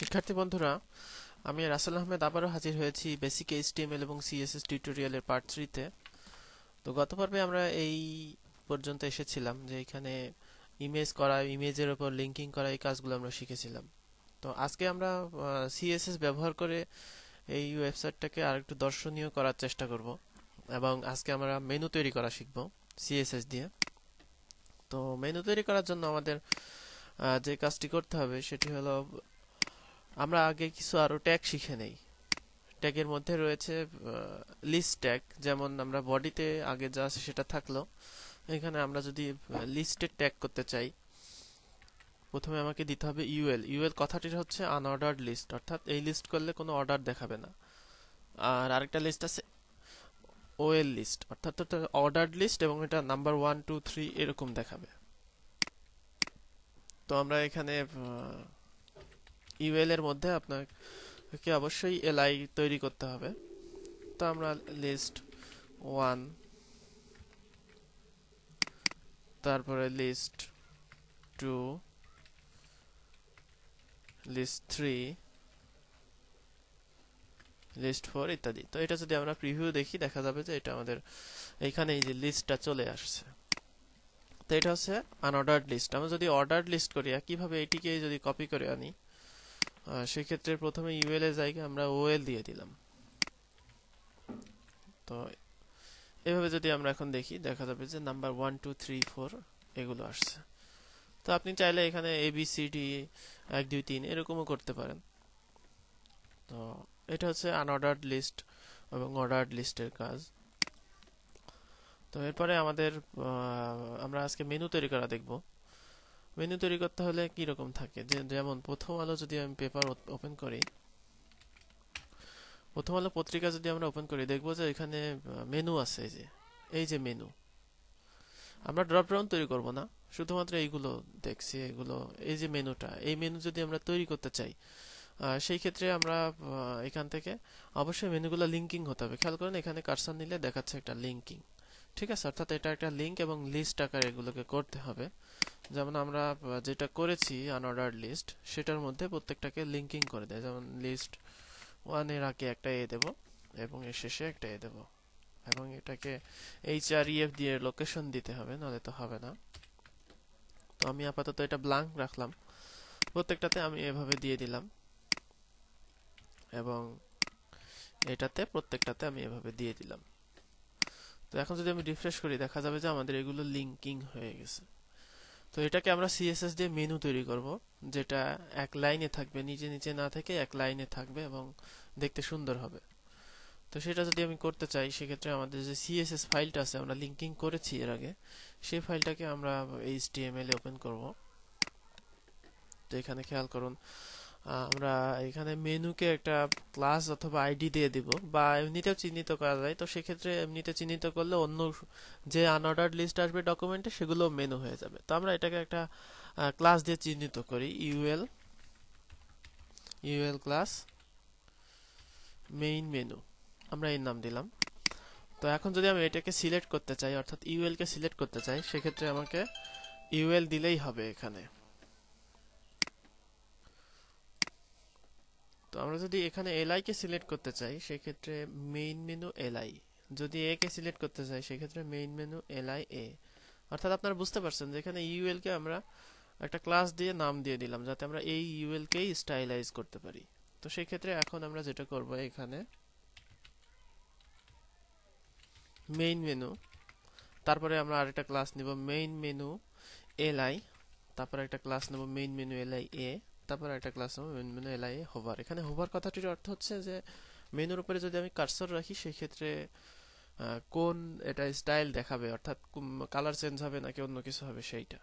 শিক্ষার্থী বন্ধুরা, আমি রাসেল আহমেদ আবারও হাজির হয়েছি বেসিক এইচটিএমএল এবং সিএসএস টিউটোরিয়ালের পার্ট 3 তে। তো গত পর্বে আমরা এই পর্যন্ত এসেছিলাম যে এখানে ইমেজ করা, ইমেজের উপর লিংকিং করা, এই কাজগুলো আমরা শিখেছিলাম। তো আজকে আমরা সিএসএস ব্যবহার করে এই ওয়েবসাইটটাকে আরেকটু দর্শনীয় করার চেষ্টা করব এবং আজকে আমরা মেনু তৈরি করা শিখব সিএসএস দিয়ে। তো মেনু তৈরি করার জন্য আমাদের যে কাজটি করতে হবে সেটি হলো, আমরা আগে কিছু আরো ট্যাগ শিখে নেই। ট্যাগের মধ্যে রয়েছে লিস্ট ট্যাগ, যেমন আমরা বডিতে আগে যা আছে সেটা থাকলো। এখানে আমরা যদি লিস্টের ট্যাগ করতে চাই, প্রথমে আমাকে দিতে হবে ইউএল। ইউএল কথাটির হচ্ছে আনঅর্ডার্ড লিস্ট, অর্থাৎ এই লিস্ট করলে কোনো অর্ডার দেখাবে না। আর আরেকটা লিস্ট আছে ওএল লিস্ট, অর্থাৎ অর্ডার্ড লিস্ট এবং এটা নাম্বার 1 2 3 এরকম দেখাবে। তো আমরা এখানে ইউএল এর মধ্যে আপনাকে অবশ্যই এলআই তৈরি করতে হবে। তো আমরা লিস্ট 1, তারপরে লিস্ট 2, লিস্ট 3, লিস্ট 4 ইত্যাদি। তো এটা যদি আমরা প্রিভিউ দেখি, দেখা যাবে যে এটা আমাদের এইখানে এই যে লিস্টটা চলে আসছে। তো এটা হচ্ছে আনঅর্ডার্ড লিস্ট। আমরা যদি অর্ডার্ড লিস্ট করি, কিভাবে এটিকে যদি কপি করে আনি, সেক্ষেত্রে প্রথমে ইউএল এর জায়গায় আমরা ওএল দিয়ে দিলাম। তো এভাবে যদি আমরা এখন দেখি, দেখা যাবে যে নাম্বার 1 2 3 4 এগুলো আসছে। তো আপনি চাইলে এখানে এবিসিডি 1 2 3 এরকমও করতে পারেন। তো এটা হচ্ছে আনঅর্ডার্ড লিস্ট এবং অর্ডার্ড লিস্টের কাজ। তো এরপরে আমরা আজকে মেনু তৈরি করা দেখব। মেনু তৈরি করতে হলে কি রকম থাকে, যেমন প্রথম আলো যদি আমি পেপার ওপেন করি, প্রথম আলো পত্রিকা যদি আমরা ওপেন করি, দেখব যে এখানে মেনু আছে। এই যে মেনু, আমরা ড্রপ ডাউন তৈরি করব না, শুধুমাত্র এইগুলো দেখছি। এগুলো, এই যে মেনুটা, এই মেনু যদি আমরা তৈরি করতে চাই, সেই ক্ষেত্রে আমরা এখান থেকে অবশ্যই মেনুগুলো লিংকিং হতে হবে। খেয়াল করেন, এখানে কার্সর নিলে দেখাচ্ছে একটা লিংকিং, ঠিক আছে? অর্থাৎ এটা একটা লিংক এবং লিস্ট আকারে এগুলোকে করতে হবে। যেমন আমরা যেটা করেছি আনঅর্ডার্ড লিস্ট, সেটার মধ্যে প্রত্যেকটাকে লিংকিং করে দেয়। যেমন লিস্ট 1 এর আগে একটা এ দেব এবং এর শেষে একটা এ দেব, এবং এটাকে HREF দিয়ে লোকেশন দিতে হবে, নাহলে তো হবে না। তো আমি আপাতত এটা ব্ল্যাঙ্ক রাখলাম, প্রত্যেকটাতে আমি এভাবে দিয়ে দিলাম, এবং এটাতে প্রত্যেকটাতে আমি এভাবে দিয়ে দিলাম। তো এখন যদি আমি রিফ্রেশ করি, দেখা যাবে যে আমাদের এগুলো লিংকিং হয়ে গেছে। তো এটাকে আমরা সিএসএস দিয়ে মেনু তৈরি করব, যেটা এক লাইনে থাকবে, নিচে নিচে না থেকে এক লাইনে থাকবে এবং দেখতে সুন্দর হবে। তো সেটা যদি আমি করতে চাই, সেক্ষেত্রে আমাদের যে সিএসএস ফাইলটা আছে, আমরা লিংকিং করেছি এর আগে, সেই ফাইলটাকে আমরা এইচটিএমএল এ ওপেন করব। তো এখানে খেয়াল করুন, আমরা এখানে মেনুকে একটা ক্লাস অথবা আইডি দিয়ে দিব, বা এমনিতেও চিহ্নিত করা যায়। তো সেক্ষেত্রে এমনিতে চিহ্নিত করলে অন্য যে আনঅর্ডার্ড লিস্ট আসবে ডকুমেন্টে, সেগুলো মেনু হয়ে যাবে। তো আমরা এটাকে একটা ক্লাস দিয়ে চিহ্নিত করি, ইউএল ক্লাস মেইন মেনু, আমরা এর নাম দিলাম। তো এখন যদি আমি এটাকে সিলেক্ট করতে চাই, অর্থাৎ ইউএল কে সিলেক্ট করতে চাই, সেক্ষেত্রে আমাকে ইউএল দিলেই হবে এখানে। তো আমরা যদি এখানে এলআই কে সিলেক্ট করতে চাই, সেক্ষেত্রে মেইন মেনু এলআই। যদি এ কে সিলেক্ট করতে চাই, সেক্ষেত্রে মেইন মেনু এলআই এ। অর্থাৎ আপনারা বুঝতে পারছেন যে এখানে ইউএল কে আমরা একটা ক্লাস দিয়ে নাম দিয়ে দিলাম, যাতে আমরা এই ইউএল কেই স্টাইলাইজ করতে পারি। তো সেই ক্ষেত্রে এখন আমরা যেটা করব, এখানে মেইন মেনু, তারপরে আমরা আরেকটা ক্লাস নিব মেইন মেনু এলআই, তারপরে একটা ক্লাস নেব মেইন মেনু এলআই এ, তারপর একটা ক্লাস নেব মেইন মেনু এলআই এ হোভার। এখানে হোভার কথাটির অর্থ হচ্ছে যে মেনুর উপরে যদি আমি কার্সর রাখি, সেই ক্ষেত্রে কোন এটা স্টাইল দেখাবে, অর্থাৎ কালার চেঞ্জ হবে নাকি অন্য কিছু হবে সেইটা।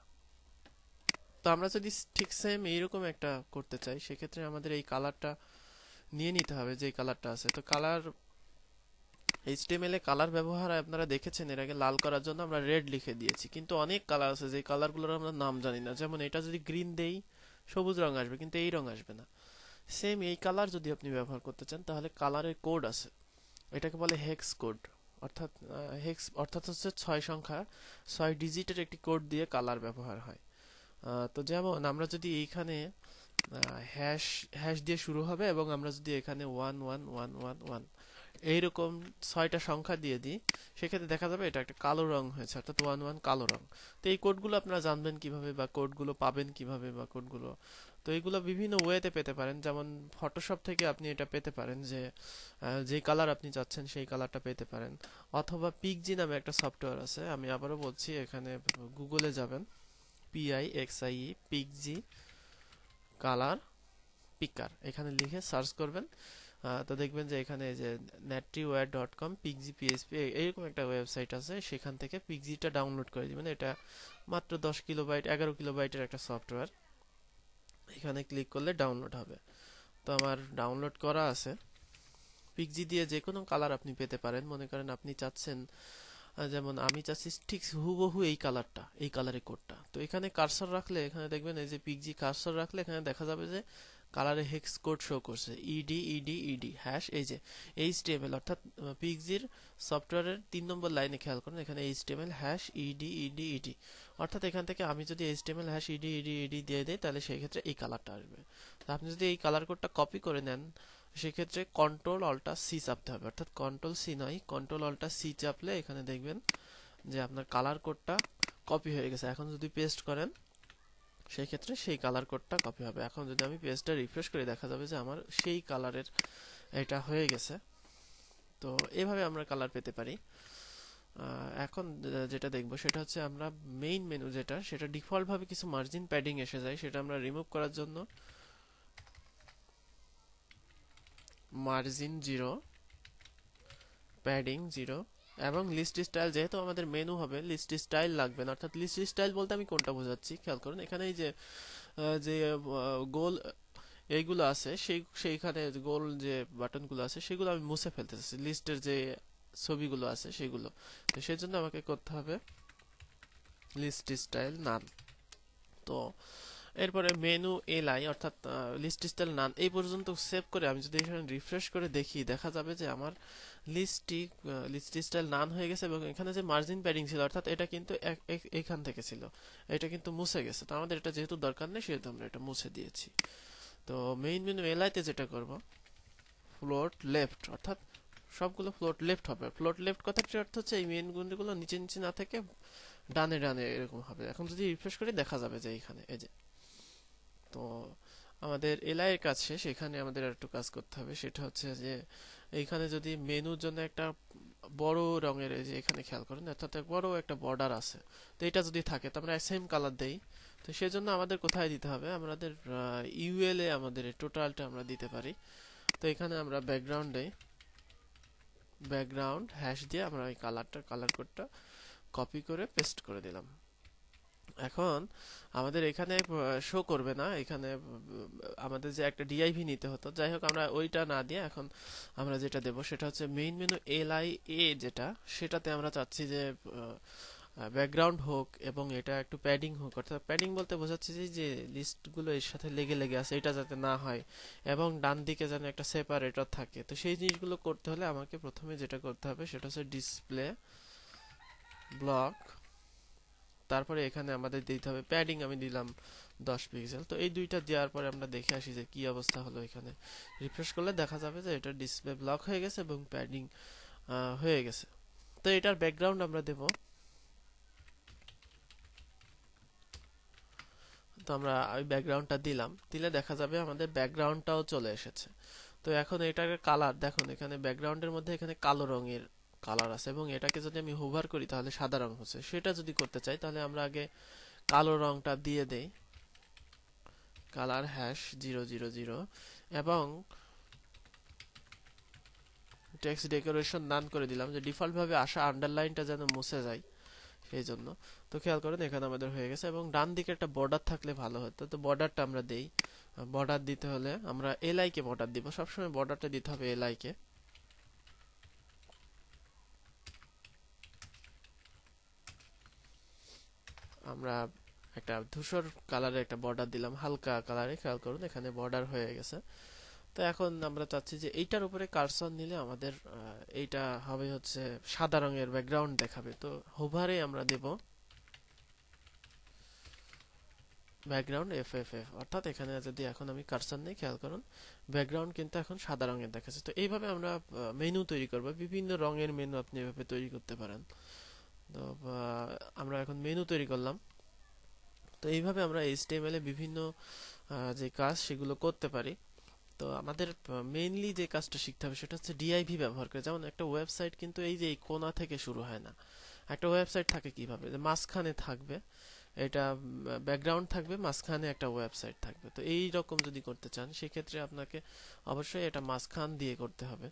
তো আমরা যদি ঠিক সেম এইরকম একটা করতে চাই, সেক্ষেত্রে আমাদের এই কালারটা নিয়ে নিতে হবে, যে কালারটা আছে। তো কালার, এইচটিএমএল এ কালার ব্যবহার আপনারা দেখেছেন এর আগে, লাল করার জন্য আমরা রেড লিখে দিয়েছি, কিন্তু অনেক কালার আছে যে কালারগুলোর আমরা নাম জানি না। যেমন এটা যদি গ্রিন দেই, সবুজ রং আসবে, কিন্তু এই রং আসবে না। সেম এই কালার যদি আপনি ব্যবহার করতে চান, তাহলে কালারের কোড আছে, এটাকে বলে হেক্স কোড। অর্থাৎ হেক্স অর্থাৎ হচ্ছে 6 সংখ্যা, 6 ডিজিটের একটি কোড দিয়ে কালার ব্যবহার হয়। তো যেমন আমরা যদি এইখানে হ্যাশ হ্যাশ দিয়ে শুরু হবে এবং আমরা যদি এখানে 11111 এইরকম 6টা সংখ্যা দিয়ে দিই, সেক্ষেত্রে দেখা যাবে এটা একটা কালো রং হয়েছে, অর্থাৎ 11 কালো রং। তো এই কোডগুলো আপনারা জানবেন কিভাবে বা কোডগুলো পাবেন কিভাবে বা কোডগুলো, তো এইগুলো বিভিন্ন ওয়েতে পেতে পারেন। যেমন ফটোশপ থেকে আপনি এটা পেতে পারেন যে যে কালার আপনি চাচ্ছেন সেই কালারটা পেতে পারেন, অথবা পিক্সি নামে একটা সফটওয়্যার আছে। আমি আবারও বলছি, এখানে গুগলে যাবেন, PIXIE পিক্সি কালার পিকার, এখানে লিখে সার্চ করবেন। তো দেখবেন যে এখানে যে netryware.com পিক্সি পিএসপি এরকম একটা ওয়েবসাইট আছে, সেখান থেকে পিক্সিটা ডাউনলোড করে দিবেন। এটা মাত্র 10 কিলোবাইট 11 কিলোবাইটের একটা সফটওয়্যার। এখানে ক্লিক করলে ডাউনলোড হবে। তো আমার ডাউনলোড করা আছে। পিক্সি দিয়ে যে কোনো কালার আপনি পেতে পারেন। মনে করেন আপনি চাচ্ছেন, যেমন আমি চাচ্ছি ঠিক হুবহু এই কালারটা, এই কালারের কোডটা। তো এখানে কার্সর রাখলে, এখানে দেখবেন এই যে পিক্সি কার্সর রাখলে এখানে দেখা যাবে যে কালারে হেক্স কোড শো করছে, ইডি ইডি ইডি হ্যাশ, এই যে এইচটিএমএল, অর্থাৎ পিক্সির সফটওয়্যারের 3 নম্বর লাইনে খেয়াল করুন, এখানে HTML hash ED ED ED, অর্থাৎ এখান থেকে আমি যদি HTML hash ED ED ED দিয়ে দিই, তাহলে সেই ক্ষেত্রে এই কালারটা আসবে। তো আপনি যদি এই কালার কোডটা কপি করে নেন, সেক্ষেত্রে কন্ট্রোল অল্টা সি চাপতে হবে, অর্থাৎ কন্ট্রোল সি নয়, কন্ট্রোল অল্টা সি চাপলে এখানে দেখবেন যে আপনার কালার কোডটা কপি হয়ে গেছে। এখন যদি পেস্ট করেন, সেই ক্ষেত্রে সেই কালার কোডটা কপি হবে। এখন যদি আমি পেজটা রিফ্রেশ করি, দেখা যাবে যে আমার সেই কালারের এটা হয়ে গেছে। তো এভাবে আমরা কালার পেতে পারি। এখন যেটা দেখবো সেটা হচ্ছে, আমরা মেইন মেনু যেটা, সেটা ডিফল্ট ভাবে কিছু মার্জিন প্যাডিং এসে যায়, সেটা আমরা রিমুভ করার জন্য মার্জিন 0, প্যাডিং 0 এবং লিস্ট স্টাইল, যেহেতু আমাদের মেনু হবে লিস্ট স্টাইল লাগবে না। অর্থাৎ লিস্ট স্টাইল বলতে আমি কোনটা বোঝাচ্ছি খেয়াল করুন, এখানে এই যে যে গোল এইগুলো আছে, সেইখানে গোল যে বাটনগুলো আছে সেগুলো আমি মুছে ফেলতে চাচ্ছি, লিস্টের যে ছবিগুলো আছে সেগুলো। তো সেই জন্য আমাকে করতে হবে লিস্ট স্টাইল নান। তো এরপরে মেনু এলআই, অর্থাৎ লিস্ট স্টাইল নান এই পর্যন্ত সেভ করে আমি যদি এখানে রিফ্রেশ করে দেখি, দেখা যাবে যে আমার লিস্টটি লিস্ট স্টাইল নান হয়ে গেছে। এবং এখানে যে মার্জিন প্যাডিং ছিল, অর্থাৎ এটা কিন্তু এখান থেকে ছিল, এটা কিন্তু মুছে গেছে। তো আমাদের এটা যেহেতু দরকার নেই, সেহেতু আমরা এটা মুছে দিয়েছি। তো মেইন মেনু এলআইতে যেটা করব, ফ্লোট লেফট, অর্থাৎ সবগুলো ফ্লোট লেফট হবে। ফ্লোট লেফট কথাটির অর্থ হচ্ছে এই মেইন গুলো নিচে নিচে না থেকে ডানে ডানে এরকম হবে। এখন যদি রিফ্রেশ করি, দেখা যাবে যে এইখানে এই যে। তো আমাদের এলআই এর কাজ শেষ। এখানে আমাদের আর একটু কাজ করতে হবে, সেটা হচ্ছে যে এইখানে যদি মেনুর জন্য একটা বড় রঙের, এই যে এখানে খেয়াল করেন, অর্থাৎ বড় একটা বর্ডার আছে, তো এটা যদি থাকে তো আমরা সেম কালার দেই। তো সেজন্য আমাদের কোথায় দিতে হবে, আমাদের ইউএল এ আমাদের টোটালটা আমরা দিতে পারি। তো এখানে আমরা ব্যাকগ্রাউন্ড দেই, ব্যাকগ্রাউন্ড হ্যাশ দিয়ে আমরা এই কালার কোডটা কপি করে পেস্ট করে দিলাম। এখন আমাদের এখানে শো করবে না, এখানে আমাদের যে একটা ডিআইভি নিতে হতো, যাই হোক আমরা ওইটা না দিয়ে এখন আমরা যেটা দেব সেটা হচ্ছে মেইন মেনু এলআইএ, যেটা সেটাতে আমরা চাচ্ছি যে ব্যাকগ্রাউন্ড হোক এবং এটা একটু প্যাডিং হোক। অর্থাৎ প্যাডিং বলতে বোঝাচ্ছে যে লিস্টগুলো এর সাথে লেগে লেগে আছে, এটা যাতে না হয়, এবং ডান দিকে যেন একটা সেপারেটর থাকে। তো সেই জিনিসগুলো করতে হলে আমাকে প্রথমে যেটা করতে হবে সেটা হচ্ছে ডিসপ্লে ব্লক, তারপরে এখানে আমাদের দিতে হবে প্যাডিং, আমি দিলাম 10 পিক্সেল। তো এই দুইটা দেওয়ার পরে আমরা দেখে আসি যে কি অবস্থা হলো। এখানে রিফ্রেশ করলে দেখা যাবে যে এটা ডিসপ্লে ব্লক হয়ে গেছে এবং প্যাডিং হয়ে গেছে। তো এটার ব্যাকগ্রাউন্ড আমরা দেব। তো আমরা ওই ব্যাকগ্রাউন্ডটা দিলে দেখা যাবে আমাদের ব্যাকগ্রাউন্ডটাও চলে এসেছে। তো এখন এটার কালার দেখুন, এখানে ব্যাকগ্রাউন্ডের মধ্যে এখানে কালো রঙের কালার আছে, এবং এটাকে যদি আমি হোভার করি তাহলে সাদা রং হচ্ছে। সেটা যদি করতে চাই তাহলে আমরা আগে কালো রংটা দিয়ে দেই, কালার হ্যাশ 000, এবং টেক্সট ডেকোরেশন নান করে দিলাম, যে ডিফল্ট ভাবে আসা আন্ডারলাইনটা যেন মুছে যায় সেই জন্য। তো খেয়াল করেন এখানে আমাদের হয়ে গেছে, এবং ডান দিকে একটা বর্ডার থাকলে ভালো হতো। তো বর্ডারটা আমরা দেই। বর্ডার দিতে হলে আমরা এলআই কে বর্ডার দিব, সবসময় বর্ডারটা দিতে হবে এলআই কে। আমরা একটা ধূসর কালারের একটা বর্ডার দিলাম, হালকা কালারে, খেয়াল করুন এখানে বর্ডার হয়ে গেছে। তো এখন আমরা চাচ্ছি যে এইটার উপরে কার্সর নিলে আমাদের এইটা হবে হচ্ছে সাদা রঙের ব্যাকগ্রাউন্ড দেখাবে। তো হোভারে আমরা দেব ব্যাকগ্রাউন্ড এফএফএফ, অর্থাৎ এখানে যদি এখন আমি কার্সর নেই, খেয়াল করুন ব্যাকগ্রাউন্ড কিন্তু এখন সাদা রঙের দেখাচ্ছে। তো এইভাবে আমরা মেনু তৈরি করব, বিভিন্ন রঙের মেনু আপনি এভাবে তৈরি করতে পারেন। তো আমরা এখন মেনু তৈরি করলাম। তো এইভাবে আমরা এইচটিএমএল এ বিভিন্ন যে কাজ সেগুলো করতে পারি। তো আমাদের মেইনলি যে কাজটা শিখতে হবে সেটা হচ্ছে ডিআইভি ব্যবহার করে। যেমন একটা ওয়েবসাইট কিন্তু এই যে এই কোণা থেকে শুরু হয় না। একটা ওয়েবসাইট থাকে কিভাবে, যে মাঝখানে থাকবে, এটা ব্যাকগ্রাউন্ড থাকবে, মাঝখানে একটা ওয়েবসাইট থাকবে। তো এই রকম যদি করতে চান সেক্ষেত্রে আপনাকে অবশ্যই এটা মাঝখান দিয়ে করতে হবে।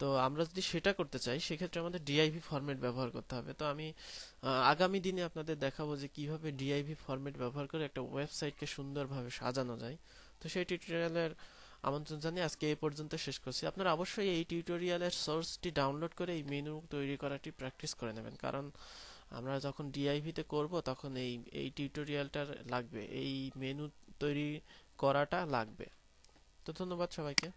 তো আমরা যদি সেটা করতে চাই সেক্ষেত্রে আমাদের ডিআইভি ফরম্যাট ব্যবহার করতে হবে। তো আমি আগামী দিনে আপনাদের দেখাবো যে কিভাবে ডিআইভি ফরম্যাট ব্যবহার করে একটা ওয়েবসাইটকে সুন্দরভাবে সাজানো যায়। তো সেই টিউটোরিয়ালের আমন্ত্রণ জানিয়ে আজকে এই পর্যন্ত শেষ করছি। আপনারা অবশ্যই এই টিউটোরিয়ালের সোর্সটি ডাউনলোড করে এই মেনু তৈরি করাটি প্র্যাকটিস করে নেবেন, কারণ আমরা যখন ডিআইভি তে করব তখন এই টিউটোরিয়ালটা লাগবে, এই মেনু তৈরি করাটা লাগবে। তো ধন্যবাদ সবাইকে।